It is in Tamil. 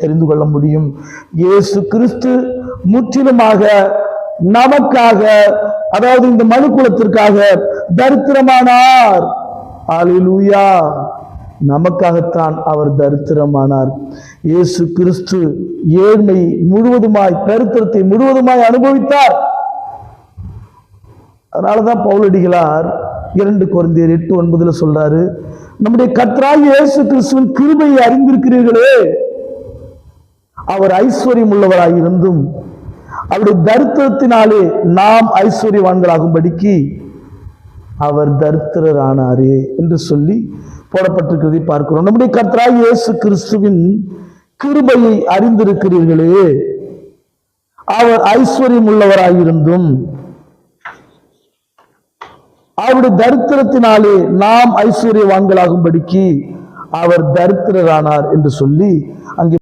தெரிந்து கொள்ள முடியும். இயேசு கிறிஸ்து முற்றிலுமாக நமக்காக, அதாவது இந்த மனு குலத்திற்காக தரித்திரமானார். அல்லேலூயா. நமக்காகத்தான் அவர் தரித்திரமானார். இயேசு கிறிஸ்து ஏழ்மை முழுவதுமாய், தரித்திரத்தை முழுவதுமாய் அனுபவித்தார். அதனாலதான் பவுலடிகளார் 2 கொரிந்தியர் 8:9 சொல்றாரு, நம்முடைய கர்த்தராகிய இயேசு கிறிஸ்துவின் கிருபையை அறிந்திருக்கிறீர்களே, அவர் ஐஸ்வர்யம் உள்ளவராயிருந்தும் அவருடைய தரித்திரத்தினாலே நாம் ஐஸ்வர்யவான்களாகும்படிக்கு அவர் தரித்திரரானாரே என்று சொல்லி போடப்பட்டிருக்கிறதை பார்க்கிறோம். நம்முடைய கர்த்தராகிய இயேசு கிறிஸ்துவின் கிருபையை அறிந்திருக்கிறீர்களே, அவர் ஐஸ்வர்யம் உள்ளவராயிருந்தும் அவருடைய தரித்திரத்தினாலே நாம் ஐஸ்வர்யவான்களாகும்படிக்கு அவர் தரித்திரரானார் என்று சொல்லி அங்கே